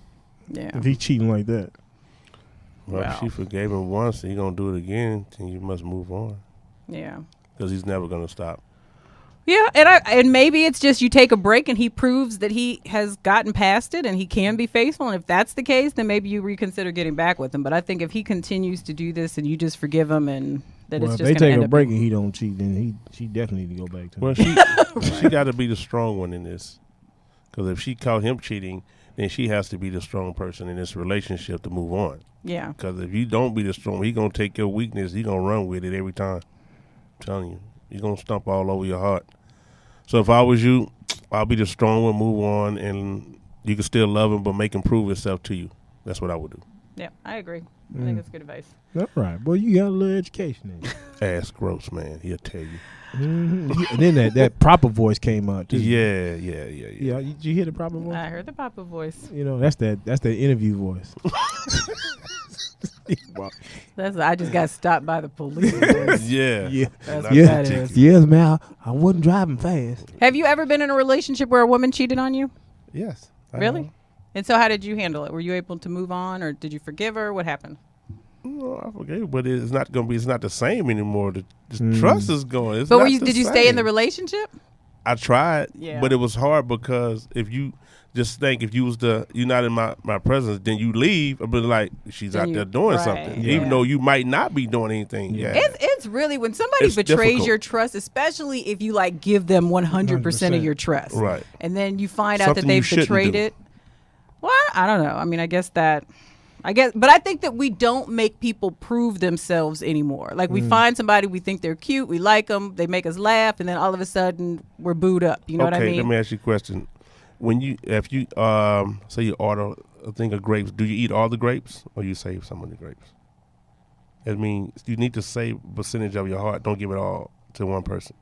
Yeah. If he's cheating like that. Well, if she forgave him once, he gonna do it again. Then you must move on Yeah. because he's never gonna stop. Yeah, and maybe it's just you take a break and he proves that he has gotten past it and he can be faithful. And if that's the case, then maybe you reconsider getting back with him. But I think if he continues to do this and you just forgive him and that Well, it's if just they going to take end a up break and he don't cheat, then she definitely need to go back to him. Well, she got to be the strong one in this, because if she caught him cheating, then she has to be the strong person in this relationship to move on. Yeah. Because if you don't be the strong, he gonna take your weakness. He gonna run with it every time. I'm telling you, he gonna stomp all over your heart. So if I was you, I'll be the strong one. Move on, and you can still love him, but make him prove himself to you. That's what I would do. Yeah, I agree. I think that's good advice. All right. Well, you got a little education in. Ask gross man, he'll tell you. And then that proper voice came out too. Yeah. Yeah, did you hear the proper voice? I heard the papa voice. You know, that's that interview voice. I just got stopped by the police. voice. Yeah. Yeah. That's Not what Yeah. that the is. ticket. Yes, man. I wasn't driving fast. Have you ever been in a relationship where a woman cheated on you? Yes. I Really? know. And so how did you handle it? Were you able to move on or did you forgive her? What happened? No, I forget, but it's not gonna be. It's not the same anymore. The trust is going. It's But not did you stay in the same. relationship? I tried, Yeah. but it was hard because if you just think if you're not in my presence, then you leave. But like she's Then out you- there doing right, something, yeah. even though you might not be doing anything. Yeah, It's really when somebody It's betrays difficult. your trust, especially if you like give them 100% of your trust. Right. And then you find out that Something you they've shouldn't betrayed do. it. Well, I don't know. I mean, but I think that we don't make people prove themselves anymore. Like we find somebody, we think they're cute, we like them, they make us laugh, and then all of a sudden we're booed up. You know what I mean? let me ask you a question. If you say you order a thing of grapes, do you eat all the grapes or you save some of the grapes? I mean, you need to save a percentage of your heart. Don't give it all to one person.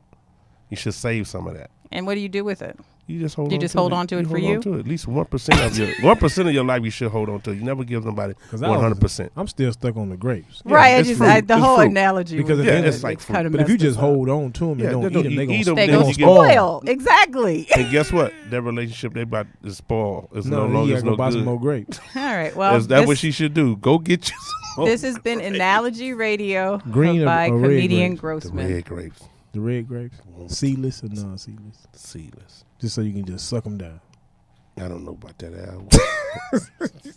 You should save some of that. And what do you do with it? You just hold You on just to hold it. on to it for hold you? on to it. At least 1% of your 1% of your life you should hold on to. You never give somebody 100%. I'm still stuck on the grapes. Right. it's fruit. The It's whole fruit. analogy. Because was at the end good. it's like fruit. kinda But if you messed just us up. hold on to them Yeah, and don't no, eat them, you they eat gonna 'em, They then gonna you get- spoil. Exactly. And guess what? That relationship they about to spoil. It's no No, longer you it's gotta no go buy some good. more grapes. All right. Well, That's what she should do. Go get you some more this has been Analogy Radio Green or- by or red comedian grapes? Grossman. red grapes. The red grapes, seedless or non-seedless, Seedless. just so you can just suck them down. I don't know about that, Al.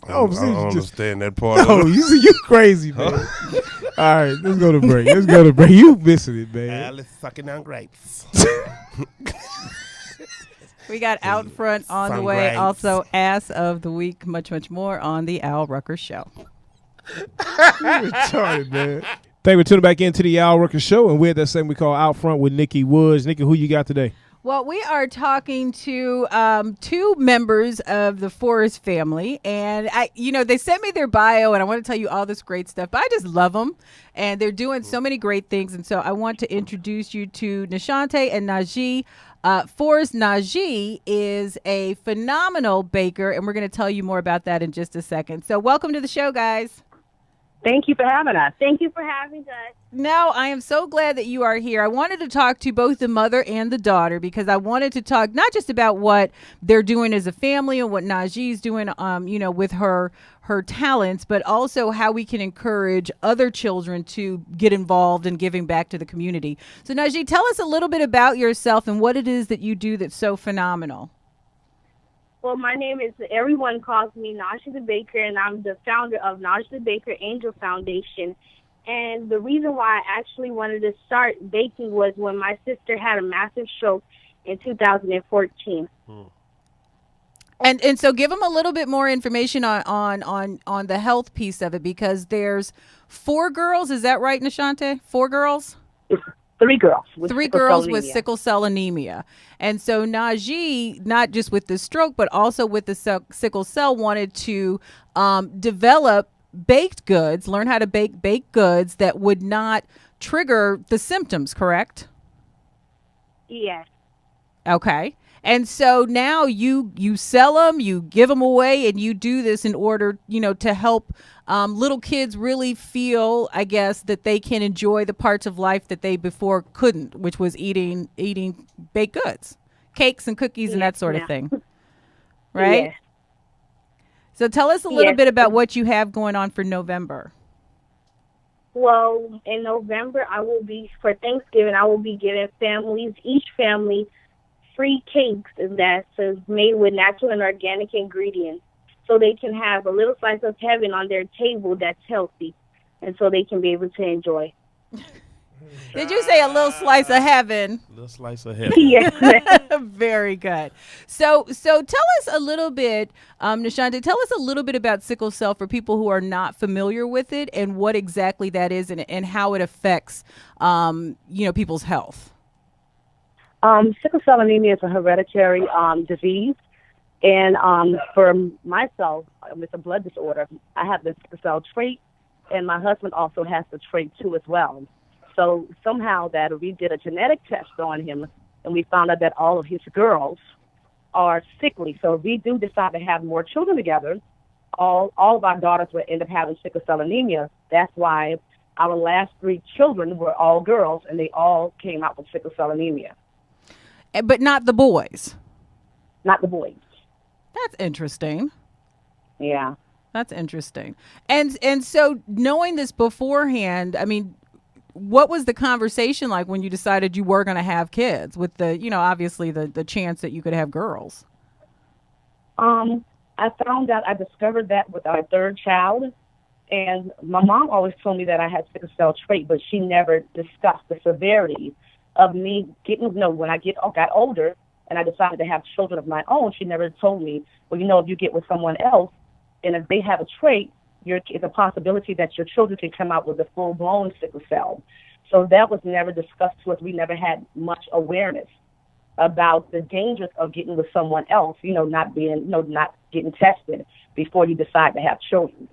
Oh, I see, don't you just- understand that part. Oh, of it. you crazy, man. All right, let's go to break. You missing it, man. Al is sucking down grapes. We got Out Front on the Some way. grapes. Also, Ass of the Week. Much, much more on the Al Rucker Show. Retarded, man. Thank you for tuning back into the Al Rucker Show, and we're at that segment we call Out Front with Nikki Woods. Nikki, who you got today? Well, we are talking to two members of the Forrest family, and they sent me their bio, and I want to tell you all this great stuff. But I just love them, and they're doing so many great things. And so I want to introduce you to Nishante and Najee. Forrest Najee is a phenomenal baker, and we're going to tell you more about that in just a second. So welcome to the show, guys. Thank you for having us. Thank you for having us. No, I am so glad that you are here. I wanted to talk to both the mother and the daughter because I wanted to talk not just about what they're doing as a family and what Najee's doing, with her talents, but also how we can encourage other children to get involved in giving back to the community. So Najee, tell us a little bit about yourself and what it is that you do that's so phenomenal. Well, my name is, everyone calls me Nasha the Baker, and I'm the founder of Nasha the Baker Angel Foundation. And the reason why I actually wanted to start baking was when my sister had a massive stroke in 2014. And so give them a little bit more information on the health piece of it, because there's 4 girls. Is that right, Nishante? 4 girls? Three girls with Three sickle girls cell with anemia. sickle cell anemia. And so Najee, not just with the stroke, but also with the sickle cell, wanted to develop baked goods, learn how to bake baked goods that would not trigger the symptoms, correct? Yes. Okay. And so now you sell them, you give them away, and you do this in order, to help little kids really feel, I guess, that they can enjoy the parts of life that they before couldn't, which was eating baked goods, cakes and cookies and that sort of thing. Right? Yes. So tell us a little Yes. bit about what you have going on for November. Well, in November, for Thanksgiving, I will be giving each family, free cakes that's made with natural and organic ingredients, so they can have a little slice of heaven on their table that's healthy, and so they can be able to enjoy. Did you say a little slice of heaven? Little slice of heaven. Yes, ma'am. Very good. So tell us a little bit, Nashonda, tell us a little bit about sickle cell for people who are not familiar with it and what exactly that is and how it affects, people's health. Sickle cell anemia is a hereditary disease, and for myself, it's a blood disorder. I have the sickle cell trait, and my husband also has the trait too as well. So somehow that we did a genetic test on him, and we found out that all of his girls are sickly. So if we do decide to have more children together, all of our daughters will end up having sickle cell anemia. That's why our last three children were all girls, and they all came out with sickle cell anemia. But not the boys. Not the boys. That's interesting. Yeah. That's interesting. And so knowing this beforehand, I mean, what was the conversation like when you decided you were going to have kids with the, obviously the chance that you could have girls? I found out, I discovered that with our third child, and my mom always told me that I had sickle cell trait, but she never discussed the severity of me getting, when I got older and I decided to have children of my own. She never told me, well, if you get with someone else and if they have a trait, it's a possibility that your children can come out with a full-blown sickle cell. So that was never discussed to us. We never had much awareness about the dangers of getting with someone else, not getting tested before you decide to have children.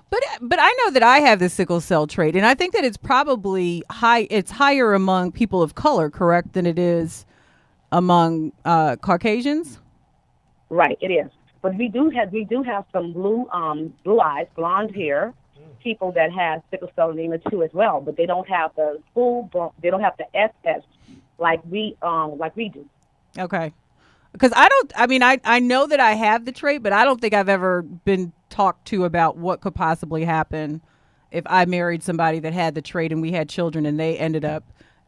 But I know that I have the sickle cell trait, and I think that it's probably high. It's higher among people of color, correct, than it is among Caucasians. Right, it is. But we do have some blue eyes, blonde hair people that have sickle cell anemia too as well. But they don't have the they don't have the SS like we do. Okay. Because I know that I have the trait, but I don't think I've ever been talked to about what could possibly happen if I married somebody that had the trait and we had children and they ended up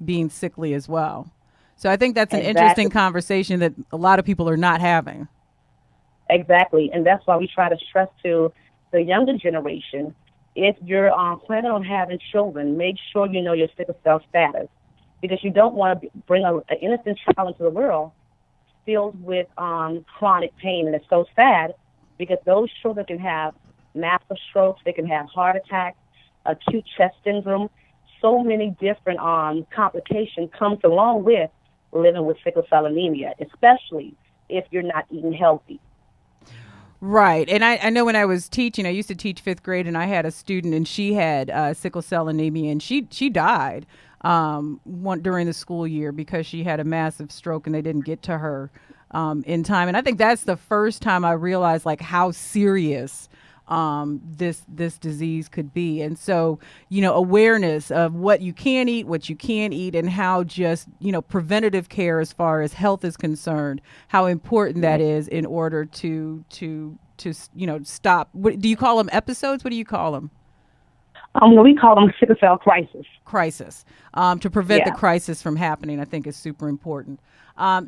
being sickly as well. So I think that's an interesting conversation that a lot of people are not having. Exactly. And that's why we try to stress to the younger generation, if you're planning on having children, make sure you know your sickle cell status, because you don't want to bring an innocent child into the world filled with chronic pain. And it's so sad because those children can have massive strokes, they can have heart attacks, acute chest syndrome. So many different complications comes along with living with sickle cell anemia, especially if you're not eating healthy. Right. And I know when I was teaching, I used to teach fifth grade, and I had a student, and she had sickle cell anemia, and she died during the school year because she had a massive stroke and they didn't get to her in time. And I think that's the first time I realized like how serious this disease could be. And so, awareness of what you can eat, what you can't eat, and how just, preventative care as far as health is concerned, how important that is in order to stop. What do you call them? Episodes? What do you call them? We call them sickle cell crisis. To prevent the crisis from happening, I think is super important.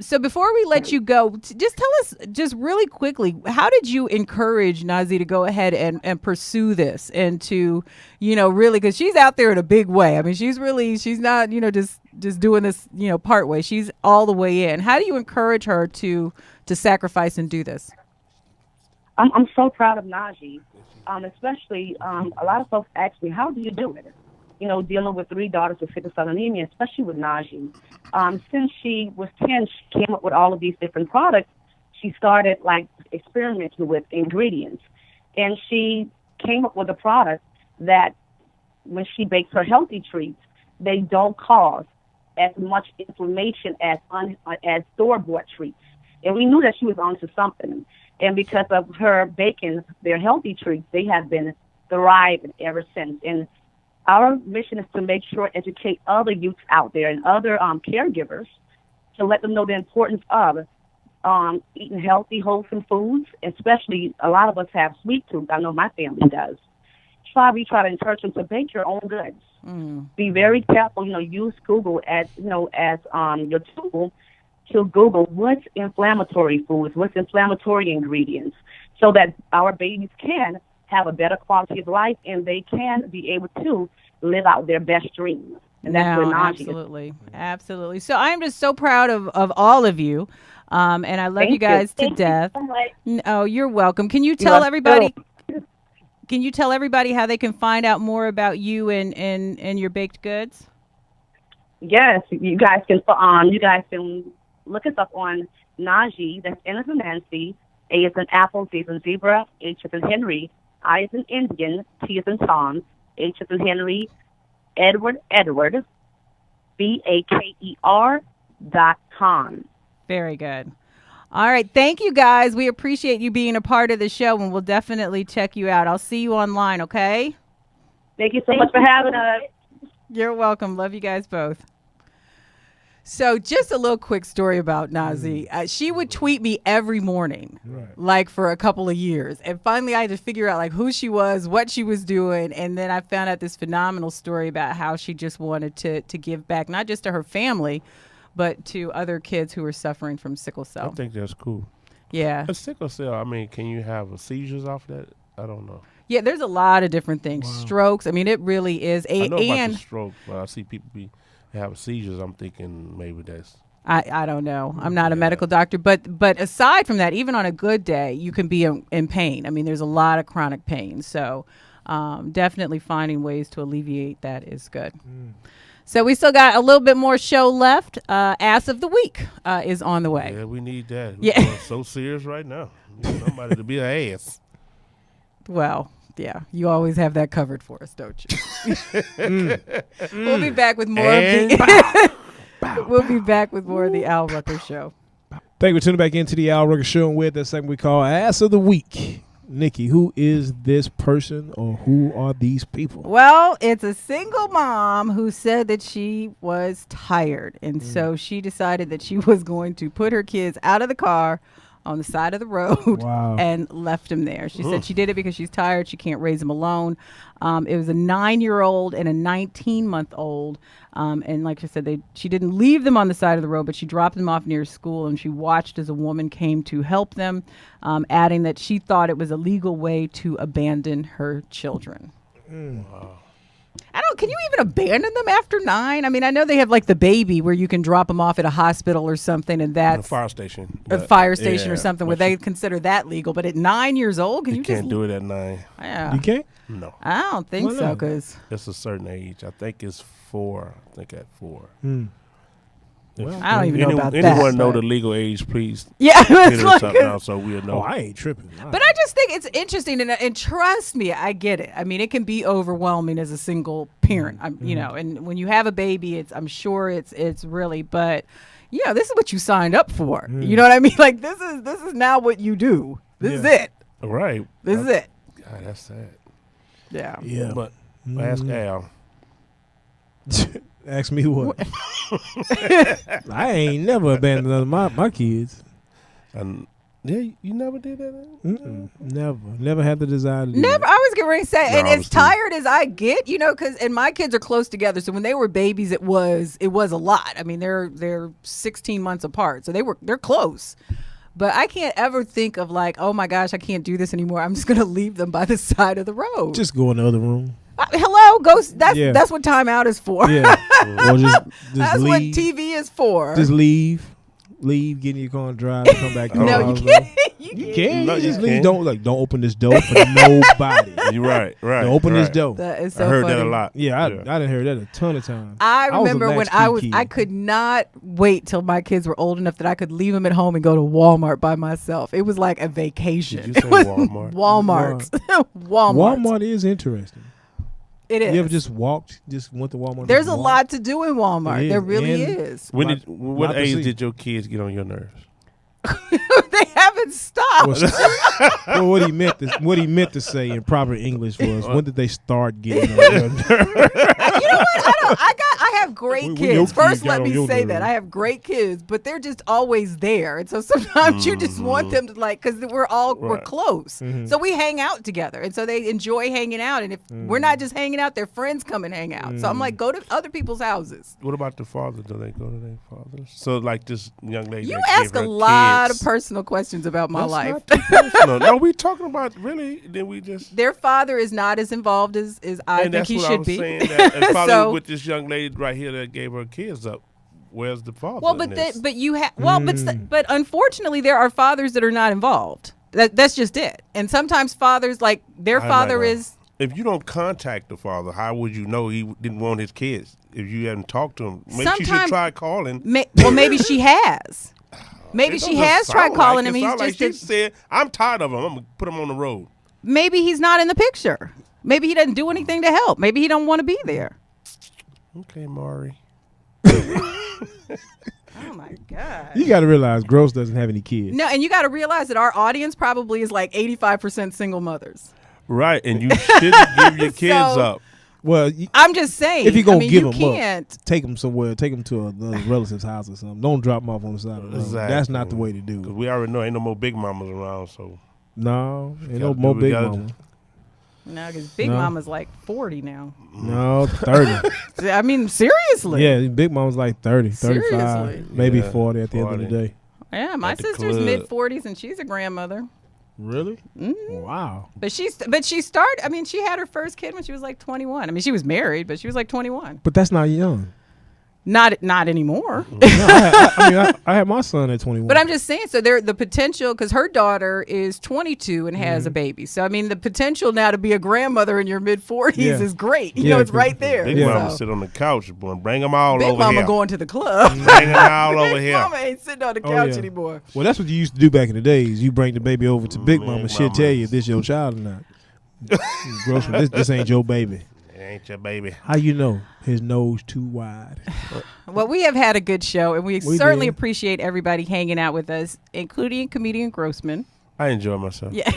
So before we let you go, just tell us just really quickly, how did you encourage Nazi to go ahead and pursue this and to, really, because she's out there in a big way. I mean, she's not, just doing this, part way. She's all the way in. How do you encourage her to sacrifice and do this? I'm so proud of Najee, especially a lot of folks ask me, how do you do it? dealing with 3 daughters with sickle cell anemia, especially with nausea. Since she was 10, she came up with all of these different products. She started like experimenting with ingredients, and she came up with a product that when she bakes her healthy treats, they don't cause as much inflammation as store-bought treats. And we knew that she was onto something. And because of her baking their healthy treats, they have been thriving ever since. And our mission is to make sure, educate other youths out there and other caregivers to let them know the importance of eating healthy, wholesome foods, especially a lot of us have sweet tooth. I know my family does. We try to encourage them to bake your own goods. Be very careful. Use Google as your tool to Google what's inflammatory foods, what's inflammatory ingredients, so that our babies can have a better quality of life and they can be able to live out their best dreams. And that's what nausea is. Absolutely. So I am just so proud of all of you. And I love you guys to death. Oh, you're welcome. Can you tell everybody? Can you tell everybody how they can find out more about you and your baked goods? Yes, you guys can look us up on Najee. That's N as in Nancy, A as in Apple, Z as in Zebra, H as in Henry, I as in Indian, T as in Tom, H as in Henry, Edward, BAKER.com. Very good. All right. Thank you, guys. We appreciate you being a part of the show, and we'll definitely check you out. I'll see you online, okay? Thank you so much for having us. You're welcome. Love you guys both. So just a little quick story about Nazi. She would tweet me every morning, like for a couple of years. And finally, I had to figure out like who she was, what she was doing. And then I found out this phenomenal story about how she just wanted to give back, not just to her family, but to other kids who are suffering from sickle cell. I think that's cool. Yeah. A sickle cell, can you have seizures off that? I don't know. Yeah, there's a lot of different things. Wow. Strokes. It really is. I know about the stroke, but I see people have seizures. I'm thinking maybe that's... I don't know. I'm not a medical doctor. But aside from that, even on a good day, you can be in pain. There's a lot of chronic pain. So definitely finding ways to alleviate that is good. So we still got a little bit more show left. Ass of the Week is on the way. Yeah, we need that. We're so serious right now. We need somebody to be an ass. Well, yeah, you always have that covered for us, don't you? We'll be back with more We'll be back with more of the Al Rucker Show. Thank you for tuning back into the Al Rucker Show, and with that segment we call Ass of the Week. Nikki, who is this person or who are these people? Well, it's a single mom who said that she was tired. And so she decided that she was going to put her kids out of the car on the side of the road and left them there. She said she did it because she's tired. She can't raise them alone. It was a 9-year-old and a 19-month-old. And like I said, she didn't leave them on the side of the road, but she dropped them off near school, and she watched as a woman came to help them, adding that she thought it was a legal way to abandon her children. Wow. Can you even abandon them after 9? I know they have like the baby where you can drop them off at a hospital or something, and that's a fire station. A fire station or something where they consider that legal. But at 9 years old, you can't do it at 9. Yeah. You can't? No. I don't think so, because it's a certain age. I think it's 4. I think at 4. Well, I don't even know about that. Anyone know the legal age, please? Yeah, it's like something else so we'll know. Oh, I ain't tripping. But I just think it's interesting, and trust me, I get it. It can be overwhelming as a single parent, and when you have a baby, I'm sure it's really, but this is what you signed up for. You know what I mean? Like this is now what you do. This is it. Right. This is it. God, that's sad. Yeah. Yeah. But ask Al. Ask me what? I ain't never abandoned my kids. And you never did that? Never had the desire to do Never. that. I was getting ready to say, and as tired as I get, and my kids are close together. So when they were babies, it was a lot. They're 16 months apart, so they're close. But I can't ever think of like, oh my gosh, I can't do this anymore. I'm just gonna leave them by the side of the road. Just go in the other room. Hello, ghost. That's what timeout is for. Yeah. Or just that's leave. what TV is for. Just leave. leave, get in your car and drive, and come back to the No, house? you can't. You Can No, you you just leave? can't. Don't open this door for nobody. You're right. Don't open this door. That is so I heard funny. that a lot. Yeah, I done heard that a ton of times. I was a remember when latchkey kid. I could not wait till my kids were old enough that I could leave them at home and go to Walmart by myself. It was like a vacation. Did you say It was Walmart? Walmart. Walmart is interesting. It is. You ever just went to Walmart? There's and a walked? lot to do in Walmart. It There is. really And- is. What Lot to age see. did your kids get on your nerves? They haven't stopped. Well, what he meant to say in proper English was, when did they start getting on your nerves? You know what? I have great When your kids. First, kids got let on me your say nerves. that I have great kids, but they're just always there, and so sometimes you just want them to because we're Right. close, so we hang out together, and so they enjoy hanging out. And if we're not just hanging out, their friends come and hang out. So I'm like, go to other people's houses. What about the fathers? Do they go to their fathers? So like this young lady. You that ask gave a her lot kids- of personal questions about my That's life. not too personal. No, we talking about really. Then we just. Their father is not as involved as I And think that's he what I should was be. saying. That, and probably So- with this young lady right here that gave her kids up. Where's the father? Well, in this? but you have but unfortunately there are fathers that are not involved. That's just it. And sometimes fathers like their I father like, is. If you don't contact the father, how would you know he didn't want his kids? If you hadn't talked to him, maybe she should Sometime- try calling. Well, maybe she has. Maybe It she don't has just tried sound calling like him. it. He's Sound like just she said, "I'm tired of him. I'm gonna put him on the road." maybe he's not in the picture. Maybe he doesn't do anything to help. Maybe he don't want to be there. Okay, Maury. Oh my God. You got to realize Gross doesn't have any kids. No, and you got to realize that our audience probably is like 85% single mothers. Right, and you shouldn't give your kids So- up. Well, I'm just saying. if you're going to give you them can't. up, take them somewhere. Take them to another relative's house or something. Don't drop them off on the side of the road. Exactly. That's not the way to do Because it. we already know ain't no more big mamas around. So No, ain't no gotta do more what we big gotta mama. do. No, because Big No. Mama's like 40 now. No, 30. I mean, seriously. Yeah, Big Mama's like 30, 35, Seriously? maybe Yeah, 40 at the end of the 40. day. Yeah, my At the sister's club. mid-40s and she's a grandmother. Really? Mm-hmm. Wow. But she started. I mean, she had her first kid when she was like 21. I mean, she was married, but she was like 21. But that's not young. Not anymore. No, I had my son at 21. But I'm just saying. So there, the potential, because her daughter is 22 and has a baby. So I mean, the potential now to be a grandmother in your mid-40s Yeah. is great. You Yeah, know, it's 'cause right there. Big Yeah. mama So, sit on the couch, boy. Bring them all Big over Mama here. going to the club. Bring them all over Big here. Mama ain't sitting on the Oh, couch yeah. anymore. Well, that's what you used to do back in the days. You bring the baby over to Big Mama. She'll Mama. tell you if this your child or not. Grocery, this ain't your baby. It ain't your baby. How you know his nose too wide? Well, we have had a good show, and we We certainly did. appreciate everybody hanging out with us, including comedian Grossman. I enjoy myself. Yeah.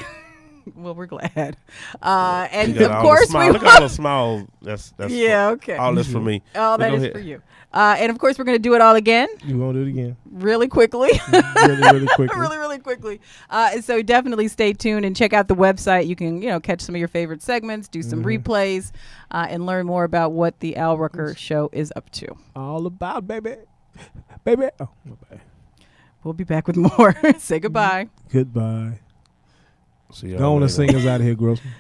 Well, we're glad. And You got of all the course, smile. we Look at all the smile. That's Yeah, okay. All this for me. all But that go is ahead. for you. And of course, we're going to do it all again You gonna do it again? really quickly. Really quickly. really quickly. And so definitely stay tuned and check out the website. You can, catch some of your favorite segments, do some replays, and learn more about what the Al Rucker Show is up to. All about baby. Baby. Oh, my bad. We'll be back with more. Say goodbye. Goodbye. See y'all Go on and later. sing us out of here, Grossman.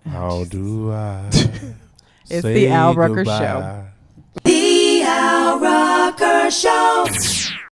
How do I? It's say the Al Rucker goodbye? Show. The Al Rucker Show.